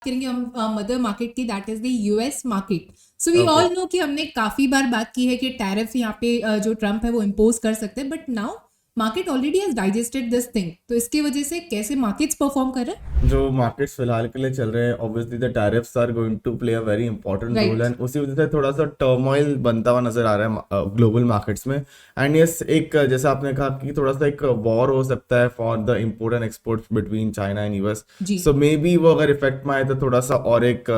करेंगे हम mother market की, that is the US market. So we okay. All know कि हमने काफी बार बात की है कि टैरिफ यहाँ पे जो ट्रम्प है वो इम्पोज कर सकते हैं, but now market already has digested this thing. तो इसकी वजह से कैसे मार्केट्स परफॉर्म कर रहे हैं? जो मार्केट्स फिलहाल के लिए चल रहे हैं, obviously the tariffs are going to play a very important role, right. And उसी वजह से थोड़ा सा टर्मोइल बनता हुआ नजर आ रहा है ग्लोबल मार्केट्स में। एंड यस, एक जैसा आपने कहा कि थोड़ा सा एक वॉर हो सकता है for the import and export between China and US. जी। सो मे बी वो अगर इफेक्ट में आए तो थोड़ा सा और एक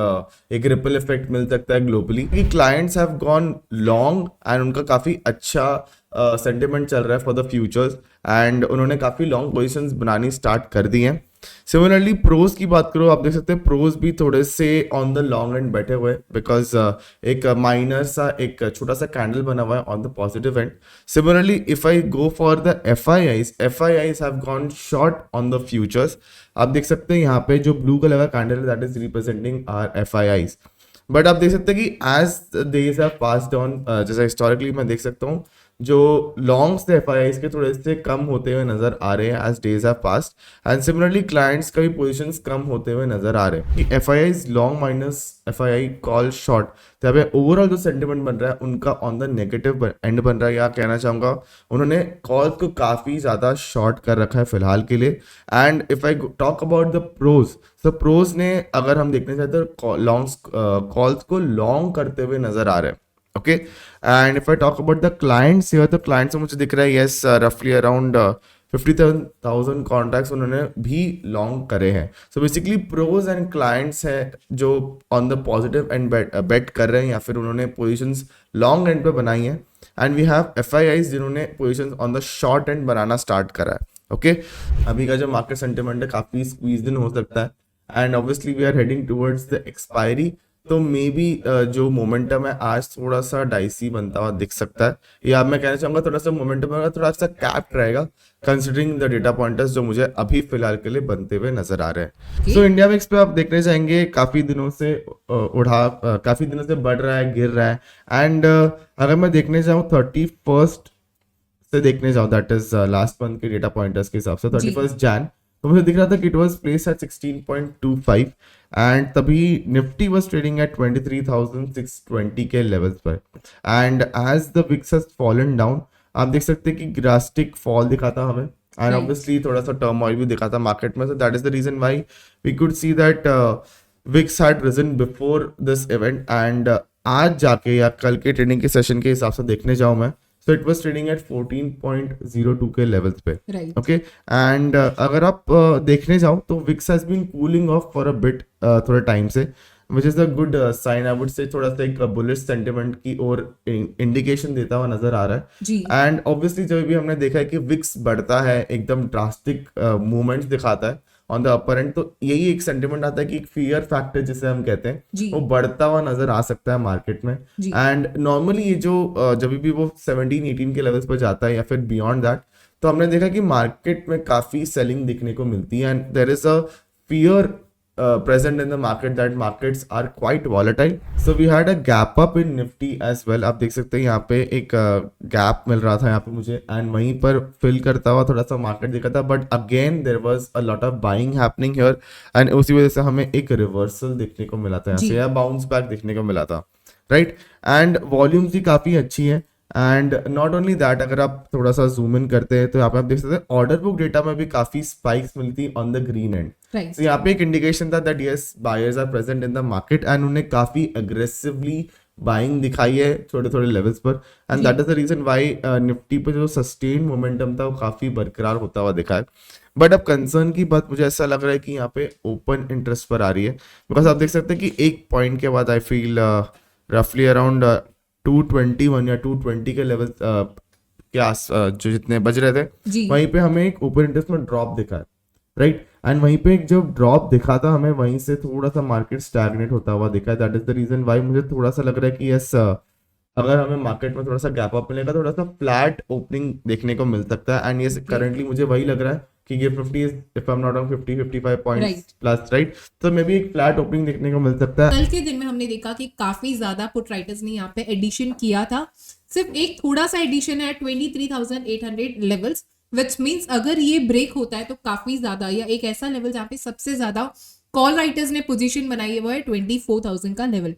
रिपल इफेक्ट मिल सकता है ग्लोबली, कि clients have gone long and उनका काफी अच्छा सेंटिमेंट चल रहा है फॉर द फ्यूचर्स, एंड उन्होंने काफी लॉन्ग पोजिशंस बनानी स्टार्ट कर दी हैं। सिमिलरली प्रोज की बात करो, आप देख सकते हैं प्रोज भी थोड़े से ऑन द लॉन्ग एंड बैठे हुए, बिकॉज एक माइनर सा एक छोटा सा कैंडल बना हुआ है on the positive end. Similarly if I go for the F I Is have gone short on the futures. आप देख सकते हैं यहाँ पे जो ब्लू कलर का कैंडल है that is representing are F I Is. But आप देख सकते हैं कि as days have passed on, जैसे हिस्टोरिकली मैं देख सकता हूँ जो लॉन्ग्स थे एफ के थोड़े से कम होते हुए नजर आ रहे हैं as days have passed, and similarly clients का भी पोजीशंस कम होते हुए नजर आ रहे हैं कि F I is long minus F I I call short. तो यहाँ पे ओवरऑल जो सेंटिमेंट बन रहा है उनका ऑन द नेगेटिव एंड बन रहा है, या कहना चाहूंगा उन्होंने कॉल्स को काफी ज्यादा शॉर्ट कर रखा है फिलहाल के लिए। And if I talk about the pros, तो प्रोज ने अगर हम देखने चाहते तो लॉन्ग कॉल्स को लॉन्ग करते हुए नजर आ रहे हैं। Okay, and if I talk about the clients here, तो क्लाइंट्स में मुझे दिख रहा है यस रफली अराउंड 57,000 कॉन्ट्रैक्ट्स उन्होंने भी लॉन्ग करे हैं। So basically pros and clients हैं जो on the positive end bet कर रहे हैं, या फिर उन्होंने पोजीशंस लॉन्ग एंड पे बनाई हैं। And we have F I eyes जिन्होंने positions on the short end बनाना स्टार्ट करा है। ओके, अभी का जो मार्केट सेंटिमेंट है काफी स्क्वीज इन हो सकता है, and obviously we are heading towards the expiry. तो मे बी जो मोमेंटम है आज थोड़ा सा डाइसी बनता हुआ दिख सकता है, या मैं कहना चाहूंगा थोड़ा सा मोमेंटम थोड़ा सा कैप्ड रहेगा कंसिडरिंग द डेटा पॉइंटर्स जो मुझे अभी फिलहाल के लिए बनते हुए नजर आ रहे हैं। सो इंडिया विक्स पे आप देखने जाएंगे काफी दिनों से काफी दिनों से बढ़ रहा है, गिर रहा है, एंड अगर मैं देखने जाऊँ 31st से देखने जाऊँ, दैट इज लास्ट मंथ के डेटा पॉइंटर्स के हिसाब से 31st जैन, तो मुझे दिख रहा था कि it was place at 16.25, and तभी निफ्टी वाज ट्रेडिंग एट 23,620 के लेवल्स पर। And as the VIX has fallen down, आप देख सकते हैं कि ड्रास्टिक फॉल दिखा था हमें, एंड ऑब्वियसली थोड़ा सा टर्मोइल भी दिखा था मार्केट में। So that is the reason why we could see that VIX had risen before this event, and आज जाके या कल के ट्रेडिंग के सेशन के हिसाब से देखने जाऊं मैं, so it was trading eight 14.02 के लेवल्स पे। राइट। ओके, एंड अगर आप देखने जाओ तो VIX has been cooling off for a bit थोड़े टाइम से, which is a good sign, I would say थोड़ा सा एक बुलिश सेंटिमेंट की और इंडिकेशन देता हुआ नजर आ रहा है। जी। एंड ऑब्वियसली जब भी हमने देखा है कि विक्स बढ़ता है, एकदम ड्रास्टिक मूवमेंट्स दिखाता है ऑन द अपर एंड, तो यही एक सेंटिमेंट आता है कि एक फियर फैक्टर जिसे हम कहते हैं जी। वो बढ़ता हुआ नजर आ सकता है मार्केट में। जी। एंड नॉर्मली ये जो जब भी वो 17-18 के लेवल्स पर जाता है या फिर बियॉन्ड दैट, तो हमने देखा कि मार्केट में काफी सेलिंग दिखने को मिलती है, and there is a fear present in the market that markets are quite volatile. So we had a gap up in Nifty as well. आप देख सकते हैं यहाँ पे एक गैप मिल रहा था यहाँ पे मुझे, एंड वहीं पर फिल करता हुआ थोड़ा सा मार्केट दिखा था, but again there was a lot of buying happening here, and उसी वजह से हमें एक रिवर्सल देखने को मिला था यहाँ से, या बाउंस बैक देखने को मिला था, राइट। एंड वॉल्यूम्स भी काफी अच्छी है, एंड नॉट ओनली दैट, अगर आप थोड़ा सा जूम इन करते हैं तो यहाँ पे आप देख सकते हैं ऑर्डर बुक डेटा में भी काफी स्पाइक्स मिलती on the green end. Right. तो यहाँ पे एक इंडिकेशन था that yes buyers are present in the market, and उन्हें काफी अग्रेसिवली बाइंग दिखाई है छोटे छोटे लेवल्स पर, and that is the reason why Nifty पे जो सस्टेन मोमेंटम था वो काफी बरकरार होता हुआ दिखा है। बट अब कंसर्न की बात मुझे ऐसा लग रहा है कि यहाँ पे ओपन इंटरेस्ट पर आ रही है, बिकॉज आप देख सकते हैं कि एक पॉइंट के बाद आई फील रफली अराउंड 221 या 220 के लेवल के आस जो जितने बज रहे थे, जी। वहीं पे हमें एक ओपन इंटरेस्ट में ड्रॉप दिखा है, राइट। एंड वहीं पे एक जब ड्रॉप दिखा था हमें, वहीं से थोड़ा सा मार्केट स्टैग्नेट होता हुआ दिखा है। That is the reason why मुझे थोड़ा सा लग रहा है कि यस अगर हमें मार्केट में थोड़ा सा गैप अप मिलेगा, थोड़ा सा फ्लैट ओपनिंग देखने को मिल सकता है, एंड ये करंटली मुझे वही लग रहा है कि ये 50 if I am not wrong 50-55 points plus, right. तो मे बी एक फ्लैट ओपनिंग देखने को मिल सकता है। कल के दिन में हमने देखा कि काफी ज्यादा पुट राइटर्स ने यहाँ पे एडिशन किया था, सिर्फ एक थोड़ा सा एडिशन है 23,800 लेवल्स, विच मीन्स अगर ये ब्रेक होता है तो काफी ज्यादा, या एक ऐसा लेवल जहाँ पे सबसे ज्यादा कॉल राइटर्स ने पोजीशन बनाई है वो है 24,000 का लेवल.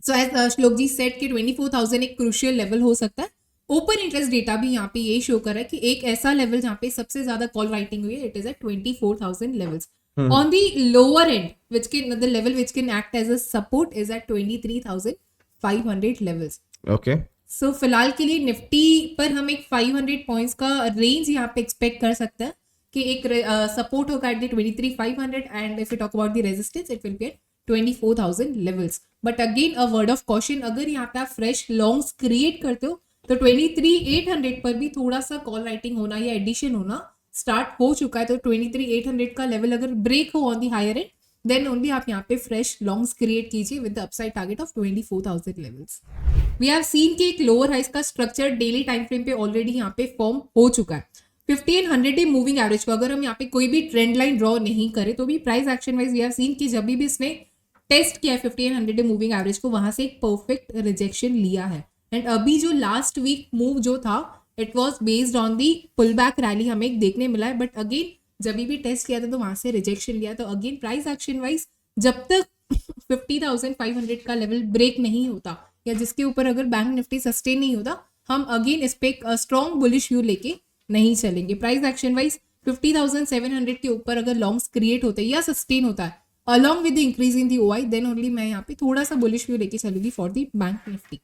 सो एज श्लोक जी सेट कि 24,000 एक क्रूशियल लेवल हो सकता है. ओपन इंटरेस्ट डेटा भी यहाँ पे ये शो कर रहा है कि एक ऐसा लेवल जहाँ पे सबसे ज्यादा कॉल राइटिंग हुई है, it is at 24,000 levels. On the lower end which can the level which can act as a support is at 23,500 levels. Okay. So फिलहाल के लिए निफ्टी पर हम एक 500 पॉइंट्स का रेंज यहाँ पे एक्सपेक्ट कर सकते हैं कि एक सपोर्ट होगा at the 23,500 and if you talk about the resistance it will be at 24,000 levels. But again a word of caution, अगर यहाँ पे आप फ्रेश लॉन्ग्स क्रिएट करते हो तो 23,800 पर भी थोड़ा सा कॉल राइटिंग होना या एडिशन होना स्टार्ट हो चुका है. तो 23,800 का लेवल अगर ब्रेक हो on the higher end then only आप यहाँ पे फ्रेश लॉन्ग्स क्रिएट कीजिए with the upside target of 24,000 levels. We have seen कि एक लोअर हाइस का स्ट्रक्चर डेली टाइम फ्रेम पे ऑलरेडी यहाँ पे फॉर्म हो चुका है. 1500 डे मूविंग एवरेज को अगर हम यहाँ पे कोई भी ट्रेंड लाइन ड्रॉ नहीं करें तो भी price action wise we have seen कि जब भी इसने टेस्ट किया है 1500 डे मूविंग एवरेज को, वहां से एक परफेक्ट रिजेक्शन लिया है. एंड अभी जो लास्ट वीक मूव जो था it was based on the pull back rally हमें एक देखने मिला है. बट अगेन जब भी टेस्ट किया था तो वहां से रिजेक्शन लिया. तो अगेन प्राइस एक्शन वाइज जब तक 50,500 का लेवल ब्रेक नहीं होता या जिसके ऊपर अगर बैंक निफ्टी सस्टेन नहीं होता, हम अगेन इस पे एक स्ट्रॉन्ग बुलिश व्यू लेके नहीं चलेंगे. प्राइस एक्शन वाइज 50,700 के ऊपर अगर लॉन्ग्स क्रिएट होते हैं या सस्टेन होता है along with the increase in the OI, then only मैं यहाँ पे थोड़ा सा बुलिश व्यू लेके चलूंगी फॉर दी बैंक निफ्टी.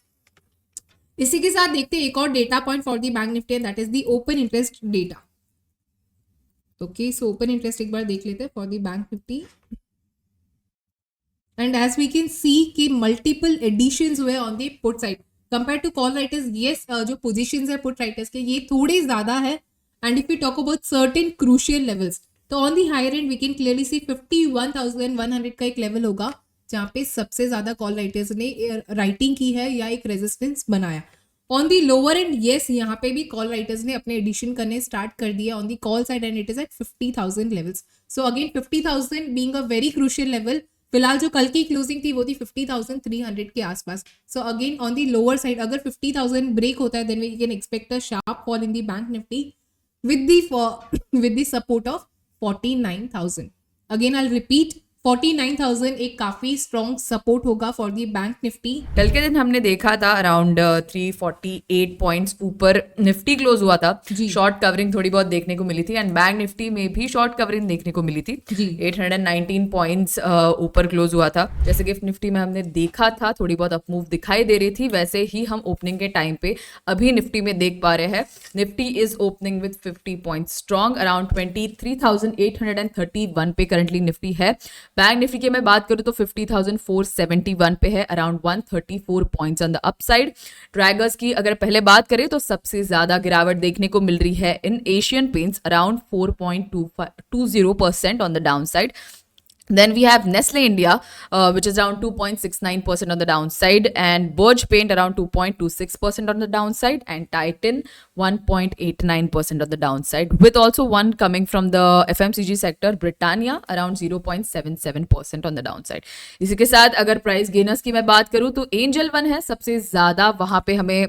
इसी के साथ देखते हैं एक और data point for the bank Nifty and that is the open interest data. Okay, so open interest एक बार देख लेते हैं for the bank Nifty. And as we can see कि मल्टीपल एडिशंस हुए on the put side compare to call writers. Yes, जो positions है put writers के ये थोड़े ज्यादा है. And if you talk about certain crucial levels तो on the higher end we can clearly see 51,100 का एक लेवल होगा जहाँ पे सबसे ज्यादा कॉल राइटर्स ने राइटिंग की है या एक रेजिस्टेंस बनाया. On the lower and yes, यहाँ पे भी कॉल राइटर्स ने अपने एडिशन करने स्टार्ट कर दिया on the call side and it is at 50,000 levels. So again 50,000 being a very crucial level. फिलहाल जो कल की क्लोजिंग थी वो थी 50,300 के आसपास. So again on the lower side अगर 50,000 ब्रेक होता है then we can expect a sharp fall in the bank Nifty with the support of 49,000. Again I'll repeat 49,000 एक काफी स्ट्रॉन्ग सपोर्ट होगा फॉर दी बैंक निफ्टी. कल के दिन हमने देखा था अराउंड 348 पॉइंट्स ऊपर निफ्टी क्लोज हुआ था. जी. शॉर्ट कवरिंग थोड़ी बहुत देखने को मिली थी एंड बैंक निफ्टी में भी शॉर्ट कवरिंग देखने को मिली थी. जी. 819 पॉइंट्स ऊपर क्लोज हुआ था. जैसे कि निफ्टी में हमने देखा था थोड़ी बहुत अप मूव दिखाई दे रही थी, वैसे ही हम ओपनिंग के टाइम पे अभी निफ्टी में देख पा रहे हैं. Nifty is opening with 50 point strong around 23,831 पे करंटली निफ्टी है. बैंक निफ्टी की मैं बात करूं तो 50,471 पे है, around 134 points on the upside. Triggers की अगर पहले बात करें तो सबसे ज्यादा गिरावट देखने को मिल रही है इन Asian paints around 4.20% on the down side. Then we have Nestle India, which is around 2.69% on the downside, and Burj Paint around 2.26% on the downside, and Titan 1.89% on the downside, with also one coming from the FMCG sector, Britannia around 0.77% on the downside. इसी के साथ अगर price gainers की मैं बात करूँ तो angel one है सबसे ज़्यादा, वहाँ पे हमें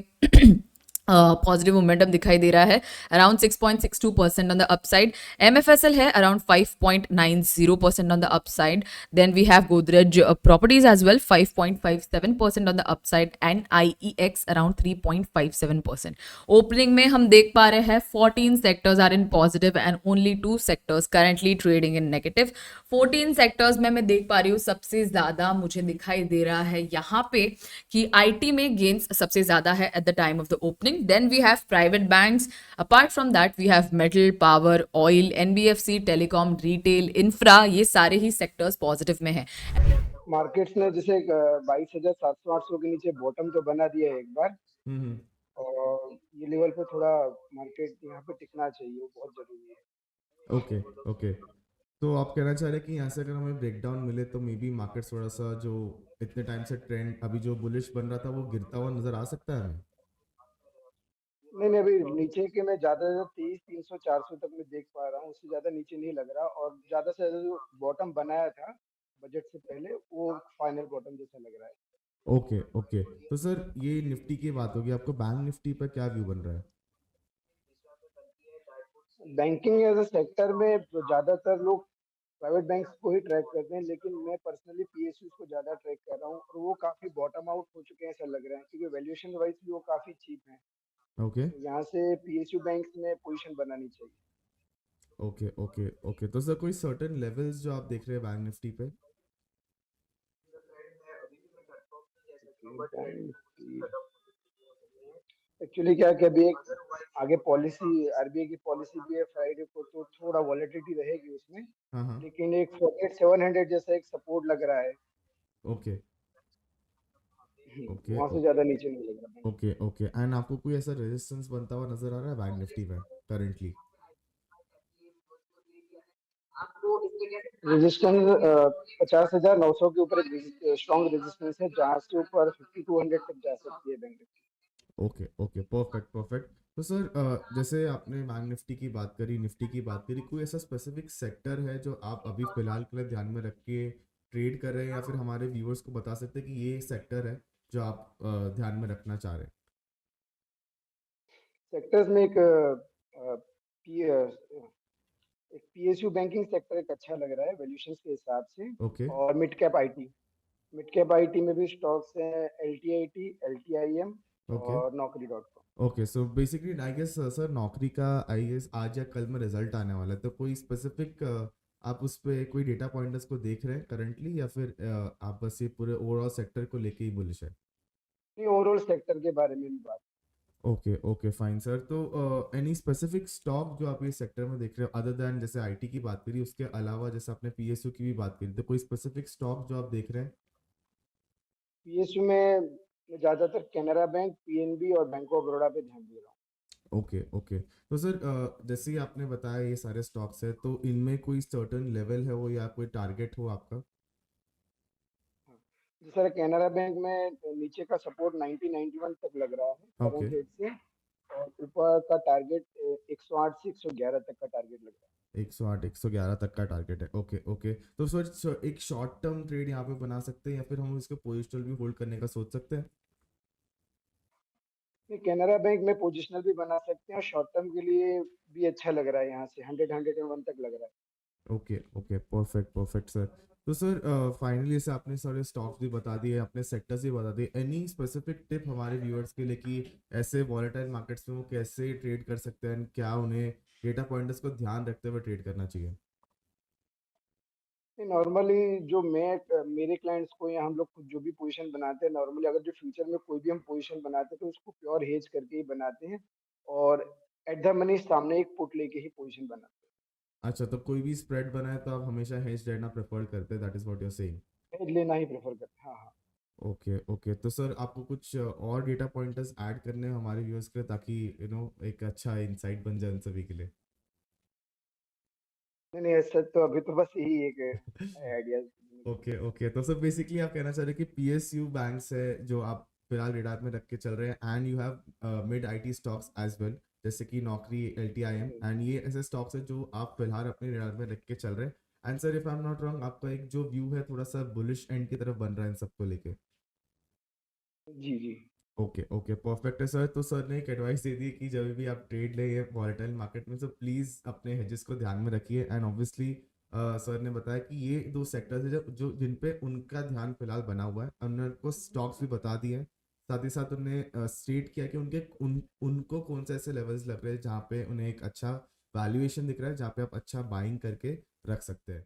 पॉजिटिव मोमेंटम दिखाई दे रहा है around 6.62% on the upside. MFSL है around 5.90% on the upside. Then we have Godrej Properties as well 5.57% on the upside and IEX around 3.57%. Opening में हम देख पा रहे हैं 14 sectors are in positive and only 2 sectors currently trading in negative. 14 sectors में मैं देख पा रही हूँ सबसे ज्यादा मुझे दिखाई दे रहा है यहाँ पे कि IT में गेन्स सबसे ज्यादा है at the time of the opening. Then we have private banks. Apart from that, we have metal, power, oil, NBFC, telecom, retail, infra. ये सारे ही सेक्टर्स पॉजिटिव में हैं. मार्केट्स ने जैसे 22,700-800 के नीचे बॉटम तो बना दिया है एक बार, और ये लेवल पे थोड़ा मार्केट यहाँ पे टिकना चाहिए, वो बहुत जरूरी है. ओके ओके, तो आप कहना चाह रहे हैं कि यहाँ से अगर हमें ब्रेकडाउन मिले तो मे बी मार्केट थोड़ा सा जो इतने टाइम से ट्रेंड अभी जो बुलिश बन रहा था वो गिरता हुआ नजर आ सकता है. नहीं, अभी नीचे के मैं ज्यादा से ज्यादा 300-400 तक मैं देख पा रहा हूँ, उससे ज्यादा नीचे नहीं लग रहा. और ज्यादा से ज्यादा जो बॉटम बनाया था बजट से पहले वो फाइनल बॉटम जैसा लग रहा है. ओके ओके, तो सर ये निफ्टी की बात होगी, आपको बैंक निफ्टी पर क्या व्यू बन रहा है? बैंकिंग एज अ सेक्टर में तो ज्यादातर लोग प्राइवेट बैंक्स को ही ट्रैक करते हैं, लेकिन मैं पर्सनली पीएसयूज को ज़्यादा ट्रैक कर रहा हूँ और वो काफ़ी बॉटम आउट हो चुके हैं ऐसा लग रहा है, क्योंकि वैल्यूएशन वाइज भी वो काफ़ी चीप हैं। ओके तो यहाँ से पीएसयू बैंक्स में पोजीशन बनानी चाहिए। Okay okay okay. तो सर कोई सर्टेन लेवल्स जो आप देख रहे हैं बैंक निफ्टी पे? एक्चुअली क्या है कि अभी एक आगे पॉलिसी आरबीआई की पॉलिसी भी है फ्राइडे को, तो थोड़ा वॉलेटिलिटी रहेगी उसमें, हाँ हाँ। लेकिन एक 4700 जैसा एक सपोर्ट लग रहा है। ओके ओके वहां से ज्यादा नीचे नहीं लग रहा है। Okay okay. एंड आपको कोई ऐसा रेजिस्टेंस बनता हुआ नजर आ रहा है बैंक निफ्टी में करंटली? रेजिस्टेंस 50,900 के ऊपर एक स्ट्रॉन्ग रेजिस्टेंस है, जहां से ऊपर 5200 तक जा सकती है bank. Okay okay perfect perfect. तो सर जैसे आपने बैंक निफ्टी की बात करी, निफ्टी की बात करी, कोई ऐसा स्पेसिफिक सेक्टर है जो आप अभी फिलहाल के लिए ध्यान में रख के ट्रेड कर रहे हैं, या फिर हमारे व्यूअर्स को बता सकते हैं कि ये सेक्टर है जो आप ध्यान में रखना चाह रहे हैं? सेक्टर्स में एक पीएसयू बैंकिंग सेक्टर एक अच्छा लग रहा है वैल्यूएशंस के हिसाब से। ओके और मिड कैप आईटी में भी स्टॉक्स हैं, एलटीआईटी, एलटीआईएम ओके और Naukri dot com. Okay. So basically I guess sir Naukri का आई गेस आज या कल में रिजल्ट आने वाला है, तो कोई स्पेसिफिक आप उस पे कोई डेटा पॉइंटर्स को देख रहे हैं करंटली, या फिर आप बस ये पूरे ओवरऑल सेक्टर को लेके ही बुलिश है? नहीं, ओवरऑल सेक्टर के बारे में भी बात। Okay okay fine sir. तो एनी स्पेसिफिक स्टॉक जो आप ये सेक्टर में देख रहे हो अदर दैन, जैसे आईटी की बात करी, उसके अलावा जैसे आपने पीएसयू की भी बात करी, तो कोई स्पेसिफिक स्टॉक जो आप देख रहे हैं? पीएसयू में मैं ज्यादातर कैनरा बैंक, पीएनबी और बैंक ऑफ बड़ौदा पे ध्यान दे रहा हूँ। Okay okay. तो सर जैसे ही आपने बताया ये सारे स्टॉक्स है, तो इनमें कोई सर्टेन लेवल है वो, या कोई टारगेट हो आपका? हाँ। जिस तरह कैनरा बैंक में नीचे का सपोर्ट 90-91 तक लग रहा है ओके। करंट रेट से, और ऊपर का टारगेट 108 से 111 तक का टारगेट लग रहा है। 108 111 तक का टारगेट है। Okay okay. तो सर एक शॉर्ट टर्म ट्रेड यहाँ पे बना सकते हैं, या फिर हम इसको पोजिशनल भी होल्ड करने का सोच सकते हैं? नहीं, कैनरा बैंक में पोजिशनल भी बना सकते हैं और शॉर्ट टर्म के लिए भी अच्छा लग रहा है, यहाँ से 100-101 तक लग रहा है। Okay okay perfect perfect sir. तो सर फाइनली जैसे आपने सारे स्टॉक्स भी बता दिए, अपने सेक्टर्स भी बता दिए, एनी स्पेसिफिक टिप हमारे व्यूअर्स के लिए कि ऐसे वॉलेटाइल मार्केट्स में वो कैसे ट्रेड कर सकते हैं, क्या उन्हें डेटा पॉइंटर्स को ध्यान रखते हुए ट्रेड करना चाहिए? नॉर्मली जो मैं मेरे क्लाइंट्स को या हम लोग खुद जो भी पोजीशन बनाते हैं, नॉर्मली अगर जो फ्यूचर में कोई भी हम पोजीशन बनाते हैं तो उसको प्योर हेज करके ही बनाते हैं, और एट द मनी सामने एक पुट लेके ही पोजीशन बनाते अच्छा, तो कोई भी स्प्रेड बनाए तो आप हमेशा हेज रहना प्रेफर करते हैं, that is what you are saying? हैं, हेज लेना ही प्रेफर करते हैं। हाँ हाँ। Okay okay. तो सर आपको कुछ और डेटा पॉइंटर्स ऐड करने हैं हमारे व्यूअर्स के लिए, ताकि एक अच्छा इंसाइट बन जाए उन सभी के लिए? नहीं नहीं, ऐसा तो अभी तो बस यही एक आइडिया। Okay okay. तो सर बेसिकली आप कहना चाह रहे हैं कि पीएसयू बैंक्स है जो आप फिलहाल रेडार में रख के चल रहे हैं, and you have mid IT stocks as well, जैसे कि नौकरी, एलटीआईएम, एंड ये ऐसे स्टॉक्स है जो आप फिलहाल अपने रेडार में रख के चल रहे हैं। And sir if I am not wrong, आपका एक जो व्यू है थोड़ा सा बुलिश एंड की तरफ बन रहा है इन सबको लेके? जी जी। ओके ओके परफेक्ट है सर। तो सर ने एक एडवाइस दे दी कि जब भी आप ट्रेड ले वॉलेटाइल मार्केट में, तो प्लीज़ अपने हेजेस को ध्यान में रखिए। एंड ऑब्वियसली सर ने बताया कि ये दो सेक्टर्स है जो जो जिन पे उनका ध्यान फिलहाल बना हुआ है, उनको स्टॉक्स भी बता दिए हैं, साथ ही साथ उन्हें स्टेट किया कि उनको कौन से ऐसे लेवल्स लग रहे हैं जहाँ पे उन्हें एक अच्छा वैल्यूएशन दिख रहा है, जहाँ पे आप अच्छा बाइंग करके रख सकते हैं।